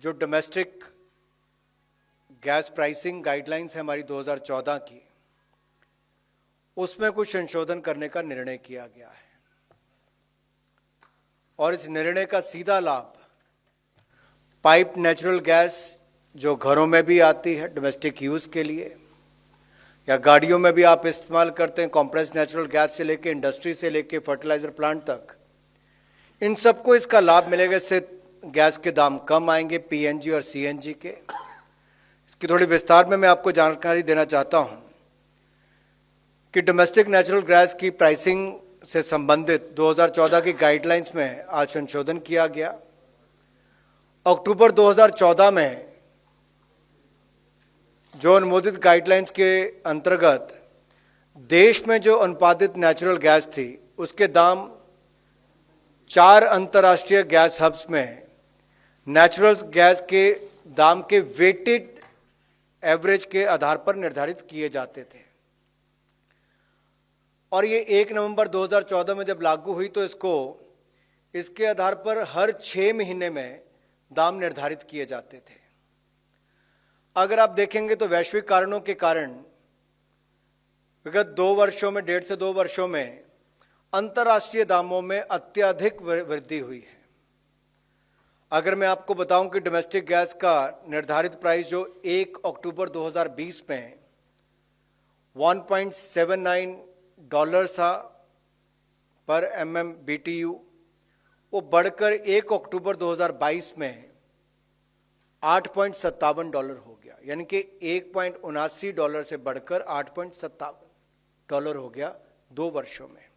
जो domestic gas pricing guidelines है हमारी 2014 की, उसमें कुछ संशोधन करने का निर्णय किया गया है और इस निर्णय का सीधा लाभ पाइप नेचुरल गैस जो घरों में भी आती है डोमेस्टिक यूज़ के लिए, या गाड़ियों में भी आप इस्तेमाल करते हैं, कॉम्प्रेस्ड नेचुरल गैस से लेके इंडस्ट्री से लेके फर्टिलाइजर प्लांट तक, इन सबको इसका लाभ मिलेगा। इससे गैस के दाम कम आएंगे, पीएनजी और सीएनजी के। इसकी थोड़ी विस्तार में मैं आपको जानकारी देना चाहता हूं कि डोमेस्टिक नेचुरल गैस की प्राइसिंग से संबंधित 2014 की गाइडलाइंस में आज संशोधन किया गया। अक्टूबर 2014 में जो अनुमोदित गाइडलाइंस के अंतर्गत देश में जो अनुत्पादित नेचुरल गैस थी, उसके दाम 4 अंतर्राष्ट्रीय गैस हब्स में नेचुरल गैस के दाम के वेटेड एवरेज के आधार पर निर्धारित किए जाते थे और ये 1 नवंबर 2014 में जब लागू हुई तो इसके आधार पर हर 6 महीने में दाम निर्धारित किए जाते थे। अगर आप देखेंगे तो वैश्विक कारणों के कारण विगत 2 वर्षों में, 1.5 से 2 वर्षों में अंतर्राष्ट्रीय दामों में अत्यधिक वृद्धि हुई है। अगर मैं आपको बताऊं कि डोमेस्टिक गैस का निर्धारित प्राइस जो 1 अक्टूबर 2020 में $1.79 था पर MMBTU, वो बढ़कर 1 अक्टूबर 2022 में $8.57 हो गया, यानी कि $1.79 से बढ़कर $8.57 हो गया 2 वर्षों में।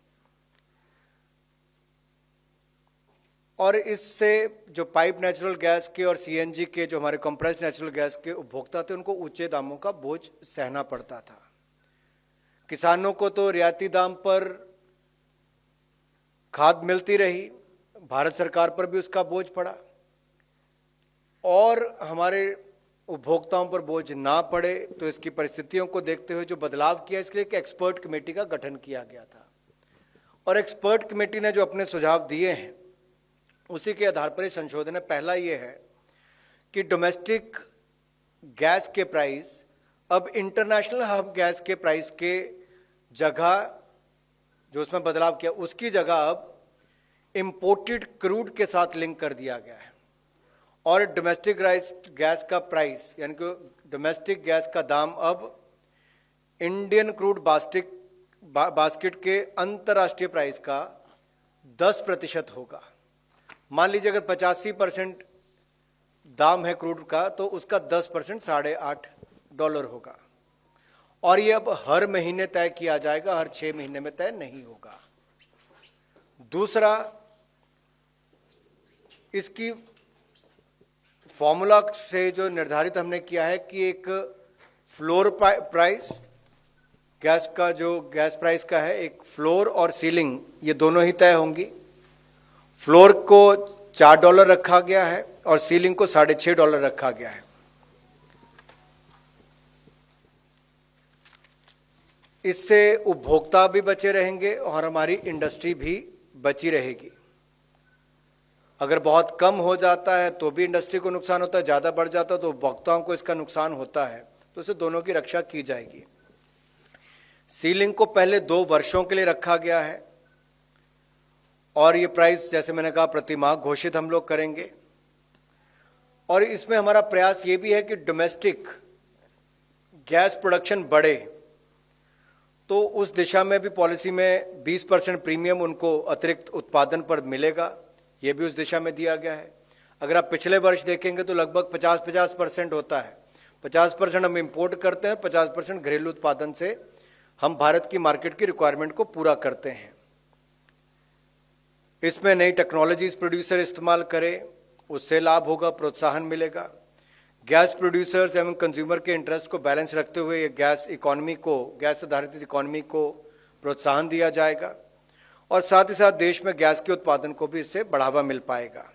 और इससे जो पाइप नेचुरल गैस के और सीएनजी के जो हमारे कंप्रेस्ड नेचुरल गैस के उपभोक्ता थे, उनको ऊंचे दामों का बोझ सहना पड़ता था। किसानों को तो रियायती दाम पर खाद मिलती रही, भारत सरकार पर भी उसका बोझ पड़ा, और हमारे उपभोक्ताओं पर बोझ ना पड़े तो इसकी परिस्थितियों को देखते हुए जो बदलाव किया, इसके लिए एक एक्सपर्ट कमेटी का गठन किया गया था और एक्सपर्ट कमेटी ने जो अपने सुझाव दिए हैं उसी के आधार पर संशोधन है। पहला ये है कि डोमेस्टिक गैस के प्राइस अब इंटरनेशनल हब गैस के प्राइस के जगह, जो उसमें बदलाव किया, उसकी जगह अब इंपोर्टेड क्रूड के साथ लिंक कर दिया गया है और डोमेस्टिक गैस का प्राइस, यानी कि डोमेस्टिक गैस का दाम अब इंडियन क्रूड बास्केट के अंतर्राष्ट्रीय प्राइस का 10% होगा। मान लीजिए अगर 85% दाम है क्रूड का, तो उसका 10% $8.5 होगा और ये अब हर महीने तय किया जाएगा, हर 6 महीने में तय नहीं होगा। दूसरा, इसकी फॉर्मूला से जो निर्धारित हमने किया है कि एक फ्लोर प्राइस गैस का, जो गैस प्राइस का है, एक फ्लोर और सीलिंग, ये दोनों ही तय होंगी। फ्लोर को $4 रखा गया है और सीलिंग को $6.5 रखा गया है। इससे उपभोक्ता भी बचे रहेंगे और हमारी इंडस्ट्री भी बची रहेगी। अगर बहुत कम हो जाता है तो भी इंडस्ट्री को नुकसान होता है, ज़्यादा बढ़ जाता है तो उपभोक्ताओं को इसका नुकसान होता है, तो इससे दोनों की रक्षा की जाएगी। सीलिंग को पहले 2 वर्षों के लिए रखा गया है और ये प्राइस, जैसे मैंने कहा, प्रति माह घोषित हम लोग करेंगे। और इसमें हमारा प्रयास ये भी है कि डोमेस्टिक गैस प्रोडक्शन बढ़े, तो उस दिशा में भी पॉलिसी में 20% प्रीमियम उनको अतिरिक्त उत्पादन पर मिलेगा, ये भी उस दिशा में दिया गया है। अगर आप पिछले वर्ष देखेंगे तो लगभग 50% होता है। 50% हम इंपोर्ट करते हैं, 50% घरेलू उत्पादन से हम भारत की मार्केट की रिक्वायरमेंट को पूरा करते हैं। इसमें नई टेक्नोलॉजीज प्रोड्यूसर इस्तेमाल करें, उससे लाभ होगा, प्रोत्साहन मिलेगा। गैस प्रोड्यूसर्स एवं कंज्यूमर के इंटरेस्ट को बैलेंस रखते हुए ये गैस आधारित इकोनॉमी को प्रोत्साहन दिया जाएगा और साथ ही साथ देश में गैस के उत्पादन को भी इससे बढ़ावा मिल पाएगा।